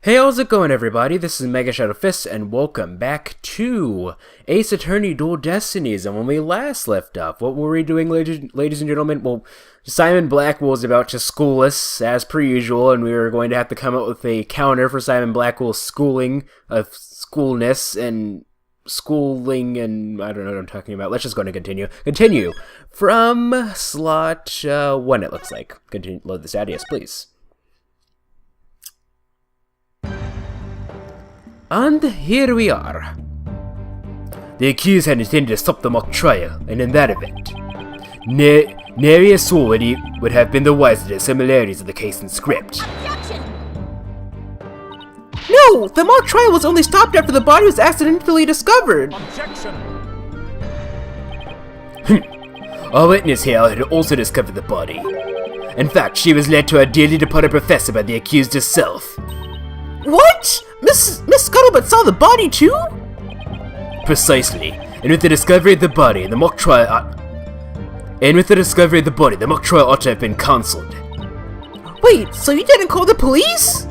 Hey, how's it going, everybody? This is MegaShadowFist, and welcome back to Ace Attorney Dual Destinies. And when we last left off, what were we doing, ladies and gentlemen? Well, Simon Blackwell was about to school us, as per usual, and we were going to have to come up with a counter for Simon Blackwell's schooling of schoolness and schooling, and I don't know what I'm talking about. Let's just go and continue. Continue from slot 1, it looks like. Continue, load this out, yes, please. And here we are. The accused had intended to stop the mock trial, and in that event, nary a soul would have been the wiser to the similarities of the case and script. Objection! No! The mock trial was only stopped after the body was accidentally discovered! Objection! Our witness here had also discovered the body. In fact, she was led to a dearly departed professor by the accused herself. What? Miss Scuttlebutt saw the body too? Precisely. And with the discovery of the body, the mock trial ought to have been cancelled. Wait, so you didn't call the police?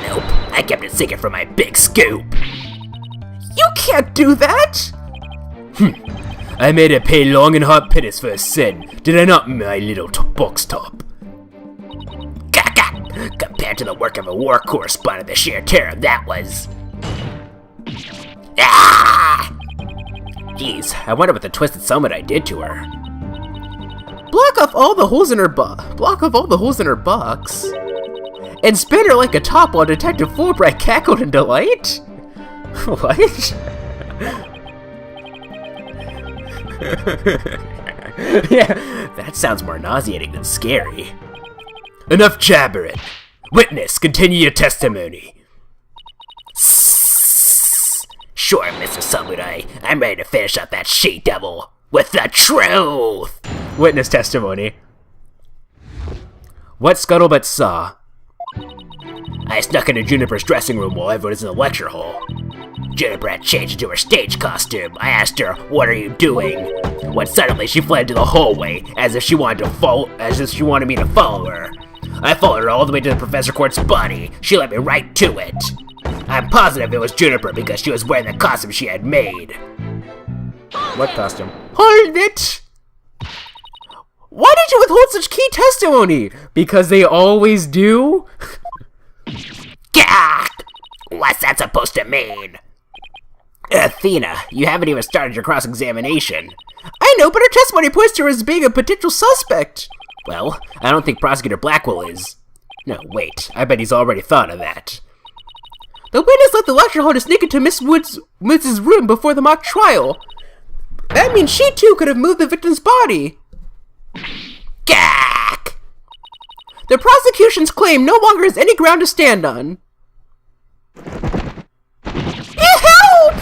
Nope, I kept it secret for my big scoop. You can't do that! I made her pay long and hard penance for her sin, did I not, my little box top? Compared to the work of a war correspondent, the sheer terror that was. Ah! Jeez, I wonder what the twisted summit I did to her. Block off all the holes in her box, and spin her like a top while Detective Fulbright cackled in delight. What? Yeah, that sounds more nauseating than scary. Enough jabbering. Witness, continue your testimony. Sure, Mr. Samurai. I'm ready to finish up that she-devil with the truth. Witness testimony. What Scuttlebutt saw. I snuck into Juniper's dressing room while everyone was in the lecture hall. Juniper had changed into her stage costume. I asked her, "What are you doing?" When suddenly she fled into the hallway, as if she wanted me to follow her. I followed her all the way to the Professor Court's body. She led me right to it. I'm positive it was Juniper because she was wearing the costume she had made. What costume? Hold it! Why did you withhold such key testimony? Because they always do? Gah! What's that supposed to mean? Athena, you haven't even started your cross-examination. I know, but her testimony points to her as being a potential suspect. Well, I don't think Prosecutor Blackwell is. No, wait, I bet he's already thought of that. The witness left the lecture hall to sneak into Mrs. room before the mock trial. That means she too could have moved the victim's body. Gak! The prosecution's claim no longer has any ground to stand on. Help!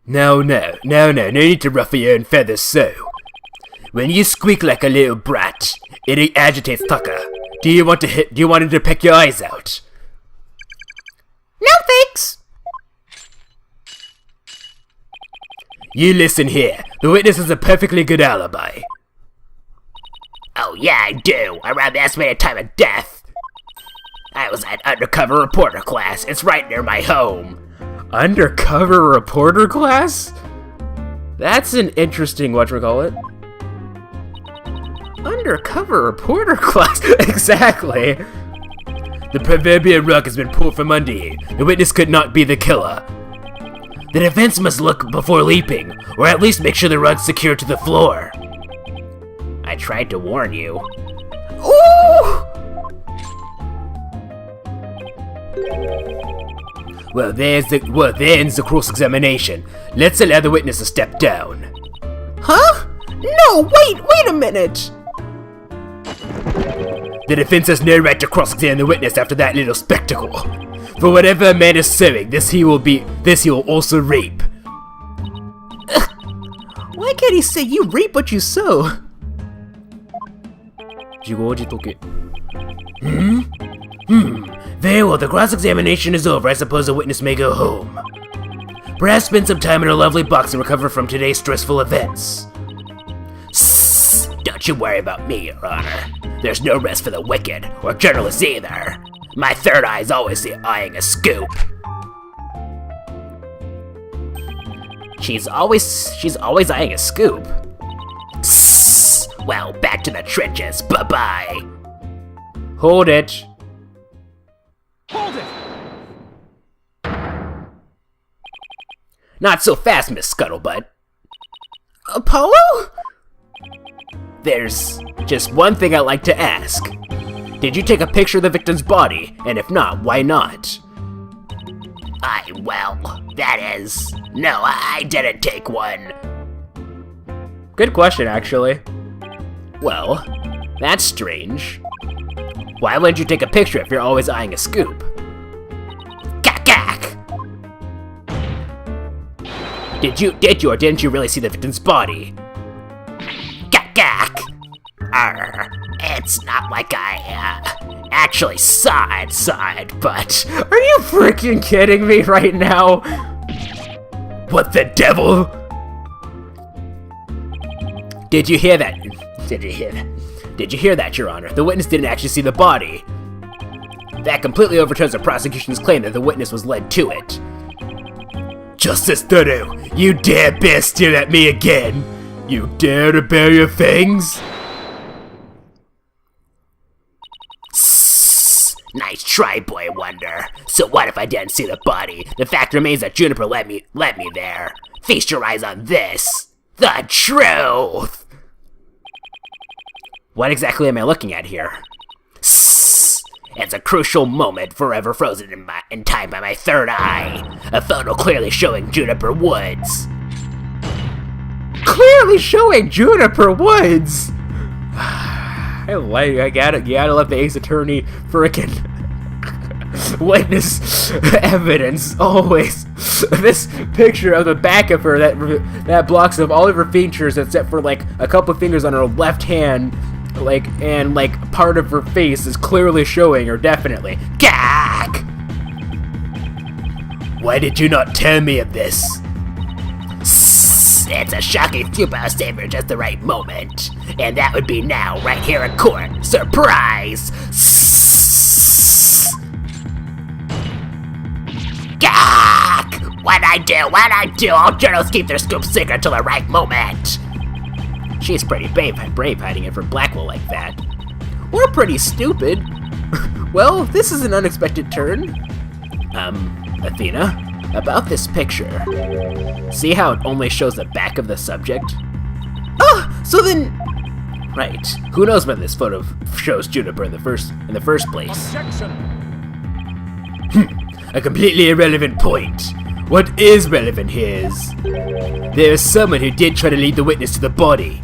No need to ruffle your own feathers so. When you squeak like a little brat, it agitates Tucker. Do you want him to peck your eyes out? No thanks! You listen here, the witness has a perfectly good alibi. Oh yeah, I do, around the estimated time of death. I was at undercover reporter class, it's right near my home. Undercover reporter class? That's an interesting whatchamacallit. Undercover reporter class? Exactly. The proverbial rug has been pulled from under you. The witness could not be the killer. The defense must look before leaping, or at least make sure the rug's secured to the floor. I tried to warn you. Ooh! Well, there ends the cross-examination. Let's allow the witness to step down. Huh? No, wait a minute! The defense has no right to cross-examine the witness after that little spectacle. For whatever a man is sowing, this he will also reap. Why can't he say you reap what you sow? Very well, the cross-examination is over. I suppose the witness may go home. Perhaps spend some time in her lovely box and recover from today's stressful events. Don't you worry about me, Your Honor. There's no rest for the wicked, or journalists either. My third eye's always eyeing a scoop. She's always eyeing a scoop. Well, back to the trenches. Bye-bye. Hold it. Hold it! Not so fast, Miss Scuttlebutt. Apollo? There's just one thing I'd like to ask. Did you take a picture of the victim's body? And if not, why not? No, I didn't take one. Good question, actually. Well, that's strange. Why wouldn't you take a picture if you're always eyeing a scoop? Gak! Did you or didn't you really see the victim's body? Gak! It's not like I, actually saw it, but... Are you freaking kidding me right now? What the devil? Did you hear that? Did you hear that, Your Honor? The witness didn't actually see the body. That completely overturns the prosecution's claim that the witness was led to it. Justice Dodo, you dare bear stare at me again? You dare to bare your fangs? Nice try, Boy Wonder. So what if I didn't see the body? The fact remains that Juniper let me there. Feast your eyes on this. The truth! What exactly am I looking at here? It's a crucial moment forever frozen in time by my third eye. A photo clearly showing Juniper Woods. Clearly showing Juniper Woods! You gotta love the Ace Attorney frickin' witness evidence, always. This picture of the back of her that blocks of all of her features except for like a couple of fingers on her left hand, and part of her face is clearly showing her, definitely. Gag! Why did you not tell me of this? It's a shocking superpower savor at just the right moment. And that would be now, right here in court. Surprise! Gak! What'd I do? All journalists keep their scoop secret until the right moment. She's pretty brave hiding it from Blackwell like that. Or pretty stupid. Well, this is an unexpected turn. Athena? About this picture. See how it only shows the back of the subject? So then... Right. Who knows when this photo shows Juniper in the first place? Objection! A completely irrelevant point. What is relevant here is... there is someone who did try to lead the witness to the body.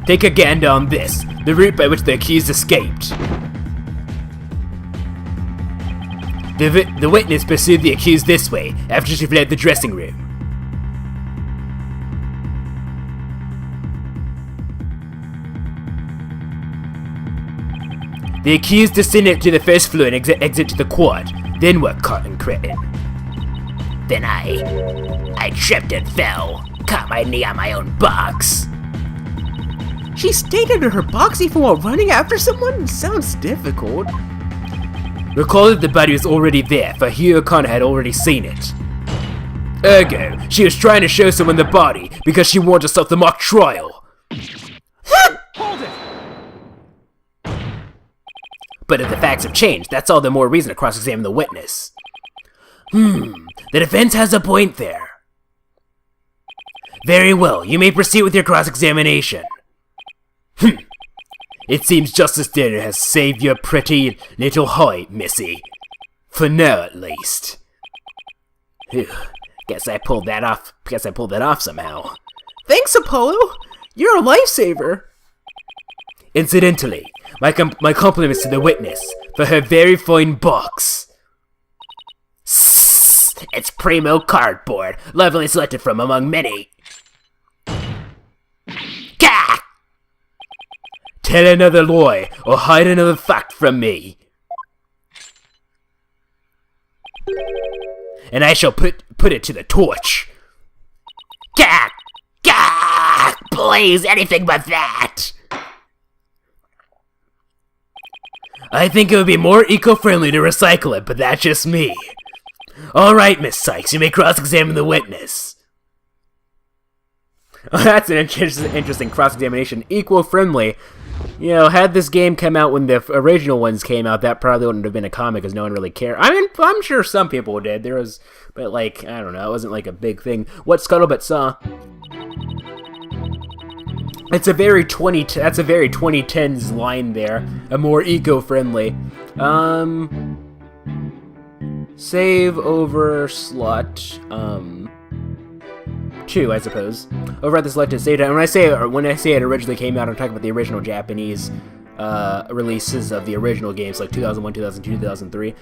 Take a gander on this, the route by which the accused escaped. The witness pursued the accused this way, after she fled the dressing room. The accused descended to the first floor and exit to the quad, then were caught and critten. Then I tripped and fell, caught my knee on my own box. She stayed under her box even while running after someone? Sounds difficult. Recall that the body was already there, for Hugh O'Connor had already seen it. Ergo, she was trying to show someone the body because she wanted to stop the mock trial. Hold it! But if the facts have changed, that's all the more reason to cross-examine the witness. The defense has a point there. Very well, you may proceed with your cross-examination. It seems Justice Dinner has saved your pretty little hide, Missy. For now, at least. Phew. Guess I pulled that off somehow. Thanks, Apollo. You're a lifesaver. Incidentally, my compliments to the witness for her very fine box. It's primo cardboard, lovingly selected from among many. Gah! Tell another lie, or hide another fact from me. And I shall put it to the torch. Gah! Gah! Please, anything but that! I think it would be more eco-friendly to recycle it, but that's just me. Alright, Miss Cykes, you may cross-examine the witness. That's an interesting cross-examination. Eco-friendly. You know, had this game come out when the original ones came out, that probably wouldn't have been a comic because no one really cared. I mean, I'm sure some people did. There was, but like, I don't know, it wasn't like a big thing. What Scuttlebutt saw. That's a very 2010s line there. A more eco-friendly. Save over slot 2, I suppose. Over at the selected save data. When I say it originally came out, I'm talking about the original Japanese releases of the original games, like 2001, 2002, 2003.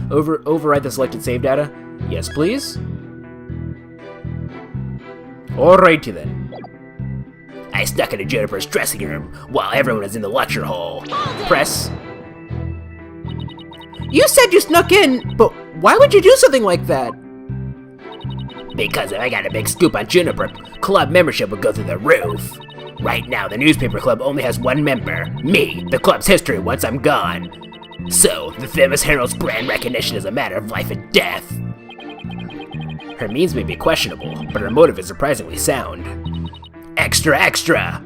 Override the selected save data. Yes, please. Alrighty then. I snuck into Juniper's dressing room while everyone was in the lecture hall. Press. You said you snuck in, but why would you do something like that? Because if I got a big scoop on Juniper, club membership would go through the roof. Right now, the newspaper club only has one member, me, the club's history once I'm gone. So, the famous Herald's brand recognition is a matter of life and death. Her means may be questionable, but her motive is surprisingly sound. Extra, extra!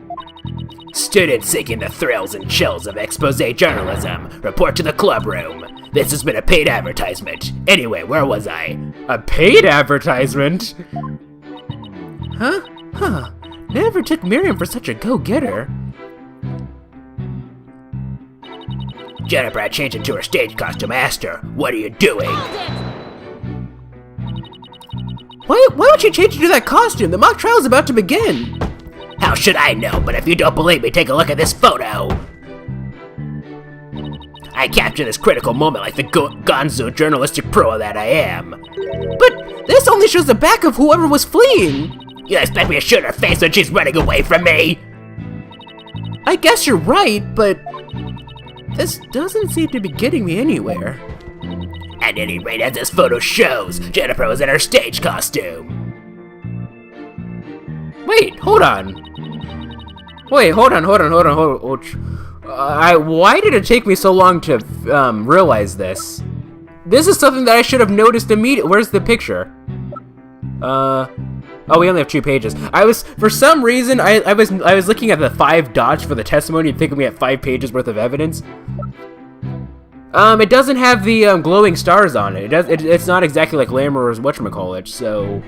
Students seeking the thrills and chills of expose journalism, report to the club room. This has been a paid advertisement. Anyway, where was I? A paid advertisement? Huh. Never took Miriam for such a go-getter. Jennifer changed into her stage costume. I asked her, what are you doing? Why would she change into that costume? The mock trial is about to begin. How should I know? But if you don't believe me, take a look at this photo. I captured this critical moment like the gonzo journalistic pro that I am. But this only shows the back of whoever was fleeing. You expect me to shoot her face when she's running away from me? I guess you're right, but this doesn't seem to be getting me anywhere. At any rate, as this photo shows, Jennifer was in her stage costume. Wait, hold on. Why did it take me so long to realize this? This is something that I should have noticed immediately. Where's the picture? Oh, we only have 2 pages. For some reason, I was looking at the 5 dots for the testimony and thinking we had 5 pages worth of evidence. It doesn't have the glowing stars on it. It's not exactly like Lammer's whatchamacallit, so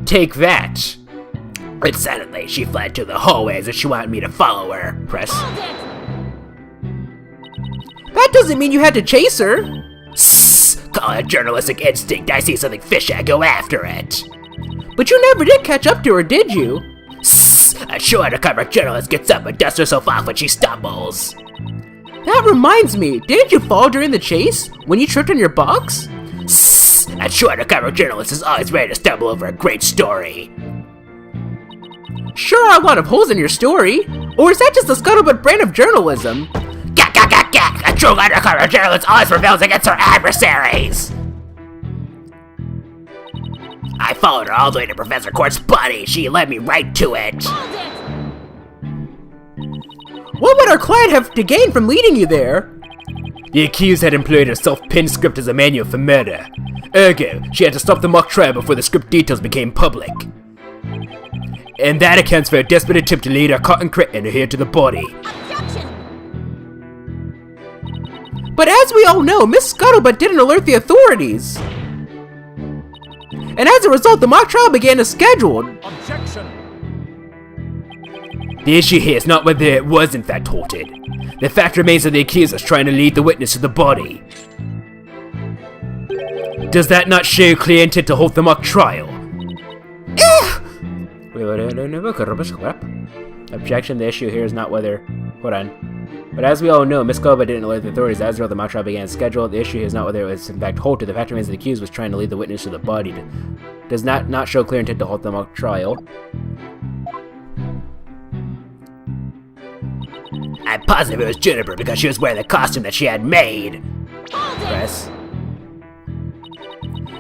take that. But suddenly, she fled to the hallway as if she wanted me to follow her. Press. That doesn't mean you had to chase her. Sss! Call it journalistic instinct. I see something fishy, I go after it. But you never did catch up to her, did you? Sss! A true undercover journalist gets up and dusts herself off when she stumbles. That reminds me, didn't you fall during the chase? When you tripped on your box? Sss! A true undercover journalist is always ready to stumble over a great story. Sure are a lot of holes in your story. Or is that just the scuttlebutt brand of journalism? Gah, gah, gah, gah! A true undercover journalist always rebels against her adversaries! I followed her all the way to Professor Court's body. She led me right to it. What would our client have to gain from leading you there? The accused had employed a self-penned script as a manual for murder. Ergo, she had to stop the mock trial before the script details became public. And that accounts for a desperate attempt to lead our cotton cretin here to the body. Objection! But as we all know, Miss Scuttlebutt didn't alert the authorities. And as a result, the mock trial began as scheduled. Objection! The issue here is not whether it was in fact halted. The fact remains that the accused was trying to lead the witness to the body. Does that not show clear intent to hold the mock trial? Objection, the issue here is not whether... Hold on. But as we all know, Miss Scuttlebutt didn't alert the authorities as well. The mock trial began as scheduled. The issue here is not whether it was in fact halted. The fact remains that the accused was trying to lead the witness to the body. Does not show clear intent to halt the mock trial. I'm positive it was Juniper because she was wearing the costume that she had made. Press.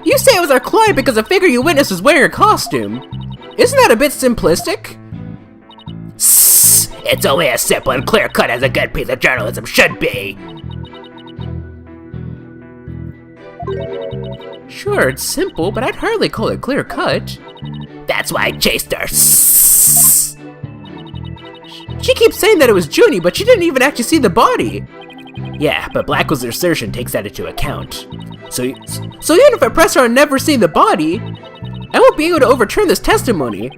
You say it was our client because a figure you witnessed was wearing a costume. Isn't that a bit simplistic? Sss! It's only as simple and clear-cut as a good piece of journalism should be. Sure, it's simple, but I'd hardly call it clear-cut. That's why I chased her. She keeps saying that it was Junie, but she didn't even actually see the body. Yeah, but Blackwell's assertion takes that into account. So even if I press her on never seeing the body, I won't be able to overturn this testimony.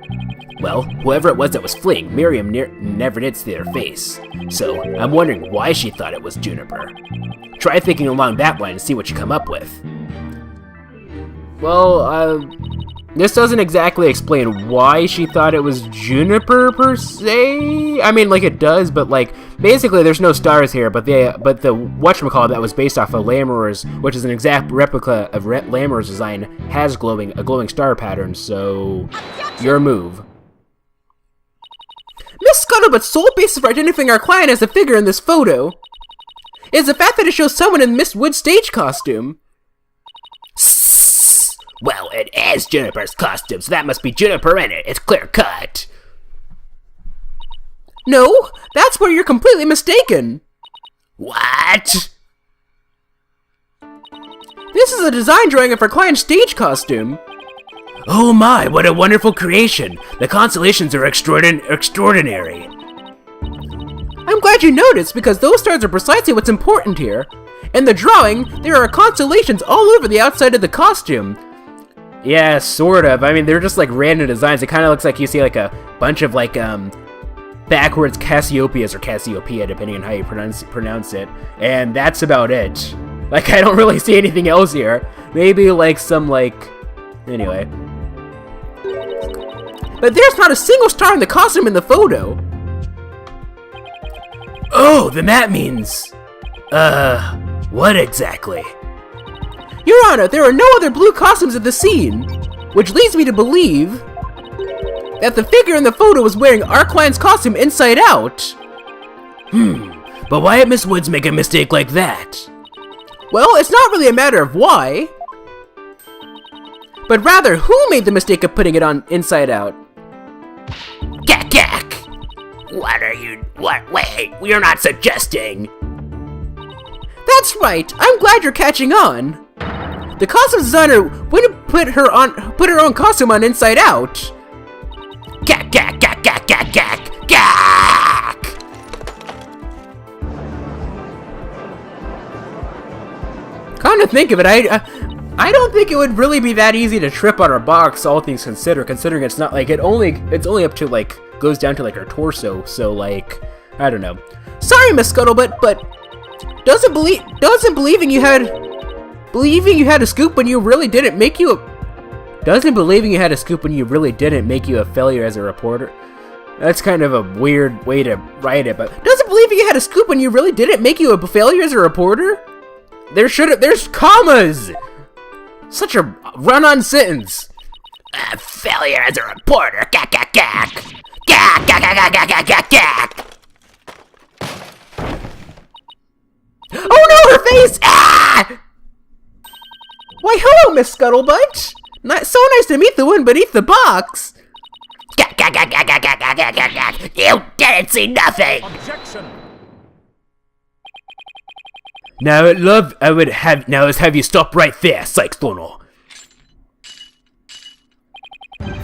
Well, whoever it was that was fleeing, Miriam never did see their face. So, I'm wondering why she thought it was Juniper. Try thinking along that line and see what you come up with. Well, this doesn't exactly explain why she thought it was Juniper, per se. I mean, like, it does, but, like, basically there's no stars here, but the whatchamacallit that was based off of Lammer's, which is an exact replica of Lammer's design, has a glowing star pattern, so your move. Miss Scuttlebutt's sole basis for identifying our client as the figure in this photo is the fact that it shows someone in Miss Wood's stage costume. Well, it is Juniper's costume, so that must be Juniper in it. It's clear cut. No, that's where you're completely mistaken. What? This is a design drawing of our client's stage costume. Oh my, what a wonderful creation. The constellations are extraordinary. I'm glad you noticed, because those stars are precisely what's important here. In the drawing, there are constellations all over the outside of the costume. Yeah, sort of. I mean, they're just like random designs. It kind of looks like you see like a bunch of like backwards Cassiopeias or Cassiopeia, depending on how you pronounce it. And that's about it. Like, I don't really see anything else here. Maybe like some like... Anyway. But there's not a single star in the costume in the photo. Oh, then that means... what exactly? Your Honor, there are no other blue costumes at the scene, which leads me to believe that the figure in the photo was wearing our client's costume inside out. But why did Miss Woods make a mistake like that? Well, it's not really a matter of why, but rather who made the mistake of putting it on inside out. Gak gak! Wait, you're not suggesting. That's right, I'm glad you're catching on. The costume designer wouldn't put her own costume on inside out. Gak gak gak gak gak gak gak! Come to think of it, I don't think it would really be that easy to trip on her box, all things considered, considering it's not like it's only up to like goes down to like her torso, so like I don't know. Sorry, Miss Scuttlebutt, but doesn't believing you had a scoop when you really didn't make you a failure as a reporter? That's kind of a weird way to write it, but doesn't believing you had a scoop when you really didn't make you a failure as a reporter? There's commas! Such a run-on sentence. Failure as a reporter. Gak gak gak. Gak gak gak gak gak gak gak. Oh no, her face! Ah! Why, hello, Miss Scuttlebutt. So nice to meet the one beneath the box. Gak gak gak gak gak gak gak gak gak. You didn't see nothing. Objection! Now I would have you stop right there, Cykes Donor.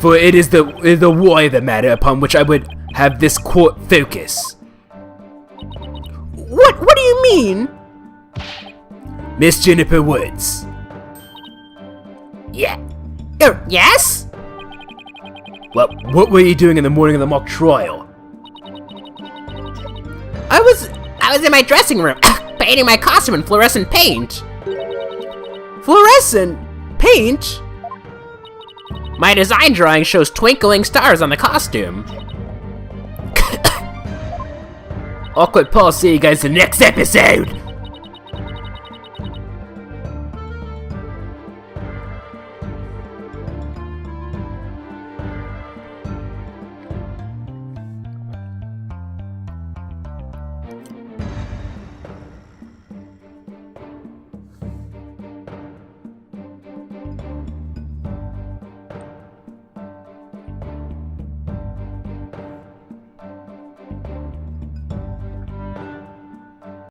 For it is the why of the matter upon which I would have this court focus. What do you mean? Miss Juniper Woods. Yeah. Yes? Well, what were you doing in the morning of the mock trial? I was in my dressing room, painting my costume in fluorescent paint. Fluorescent paint? My design drawing shows twinkling stars on the costume. Awkward Paul, see you guys in the next episode!